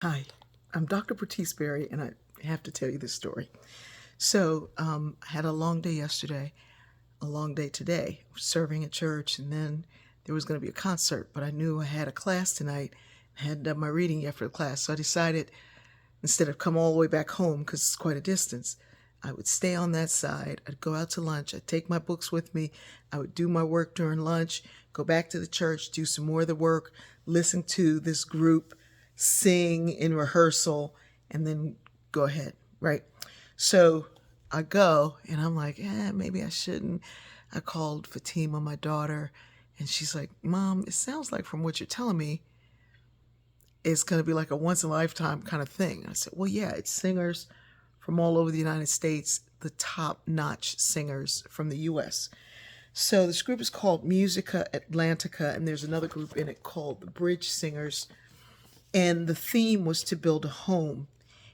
Hi, I'm Dr. Bertice Berry, and I have to tell you this story. So, I had a long day yesterday, a long day today, serving at church, and then there was going to be a concert, but I knew I had a class tonight. I hadn't done my reading yet for the class, so I decided instead of come all the way back home, because it's quite a distance, I would stay on that side. I'd go out to lunch. I'd take my books with me. I would do my work during lunch, go back to the church, do some more of the work, listen to this group sing in rehearsal, and then go ahead, right? So I go and I'm like, maybe I shouldn't. I called Fatima, my daughter, and she's like, Mom, it sounds like from what you're telling me, it's going to be like a once in a lifetime kind of thing. I said, well, yeah, it's singers from all over the United States, the top notch singers from the US. So this group is called Musica Atlantica, and there's another group in it called the Bridge Singers. And the theme was to build a home.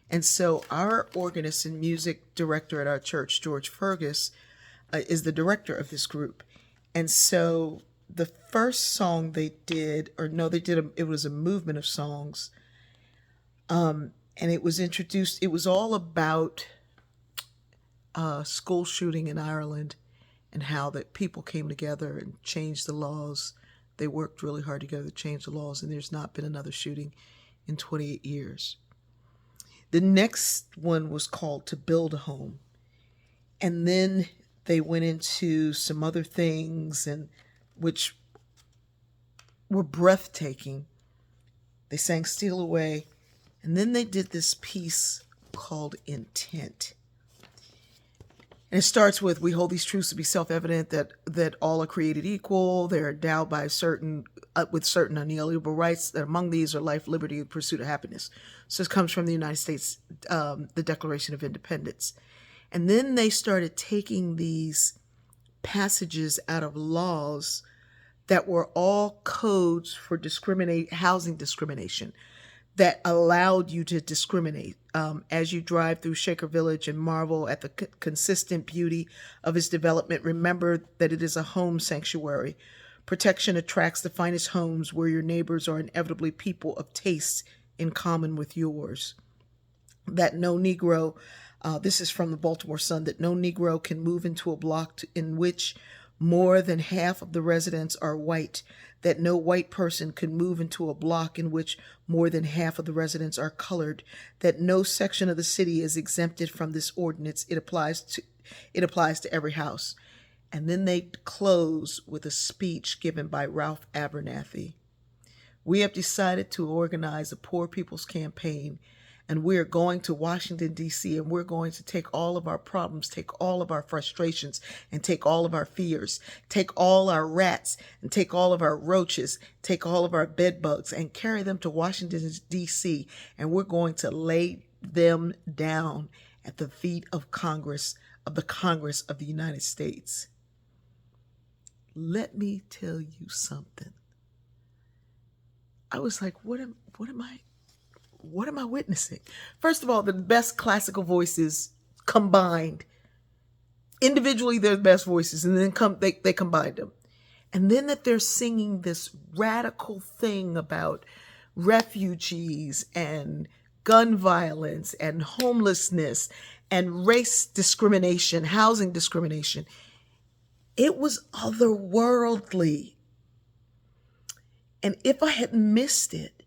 And so our organist and music director at our church, George Fergus, is the director of this group. And so the first song they did, or no, it was a movement of songs. And it was introduced, it was all about a school shooting in Ireland and how that people came together and changed the laws. They worked really hard together to change the laws, and there's not been another shooting in 28 years. The next one was called To Build a Home. And then they went into some other things and which were breathtaking. They sang Steal Away, and then they did this piece called Intent. And it starts with, we hold these truths to be self-evident that all are created equal. They're endowed by certain with certain unalienable rights. That among these are life, liberty, and pursuit of happiness. So this comes from the United States, the Declaration of Independence. And then they started taking these passages out of laws that were all codes for housing discrimination that allowed you to discriminate. As you drive through Shaker Village and marvel at the consistent beauty of its development, remember that it is a home sanctuary. Protection attracts the finest homes where your neighbors are inevitably people of tastes in common with yours. That no Negro, this is from the Baltimore Sun, that no Negro can move into a block in which more than half of the residents are white, that no white person can move into a block in which more than half of the residents are colored, that no section of the city is exempted from this ordinance. It applies to every house. And then they close with a speech given by Ralph Abernathy. We have decided to organize a Poor People's Campaign, and we're going to Washington, D.C., and we're going to take all of our problems, take all of our frustrations, and take all of our fears, take all our rats, and take all of our roaches, take all of our bed bugs, and carry them to Washington, D.C., and we're going to lay them down at the feet of Congress, of the Congress of the United States. Let me tell you something. I was like, what am I witnessing? First of all, the best classical voices combined. Individually, they're the best voices, and then they combined them. And then that they're singing this radical thing about refugees and gun violence and homelessness and race discrimination, housing discrimination. It was otherworldly. And if I had missed it,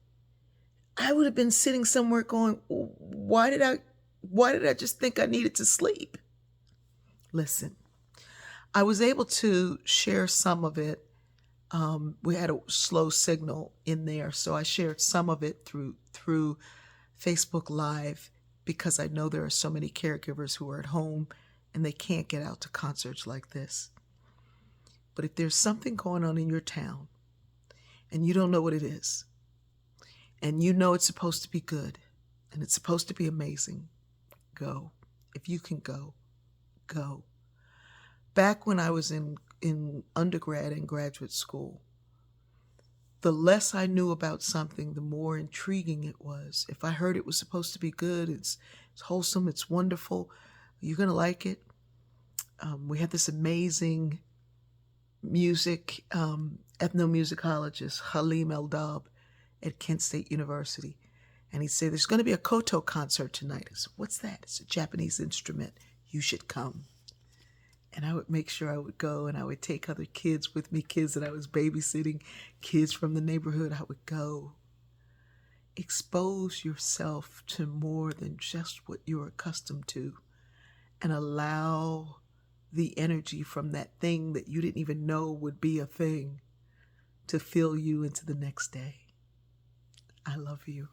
I would have been sitting somewhere going, why did I just think I needed to sleep? Listen, I was able to share some of it. We had a slow signal in there, so I shared some of it through Facebook Live because I know there are so many caregivers who are at home and they can't get out to concerts like this. But if there's something going on in your town and you don't know what it is, and you know it's supposed to be good and it's supposed to be amazing, go. If you can go, go. Back when I was in undergrad and graduate school, the less I knew about something, the more intriguing it was. If I heard it was supposed to be good, it's wholesome, it's wonderful, you're going to like it. We had this amazing music ethnomusicologist, Halim Eldab, at Kent State University. And he'd say, there's going to be a koto concert tonight. I said, what's that? It's a Japanese instrument. You should come. And I would make sure I would go, and I would take other kids with me, kids that I was babysitting, kids from the neighborhood. I would go. Expose yourself to more than just what you're accustomed to, and allow the energy from that thing that you didn't even know would be a thing to fill you into the next day. I love you.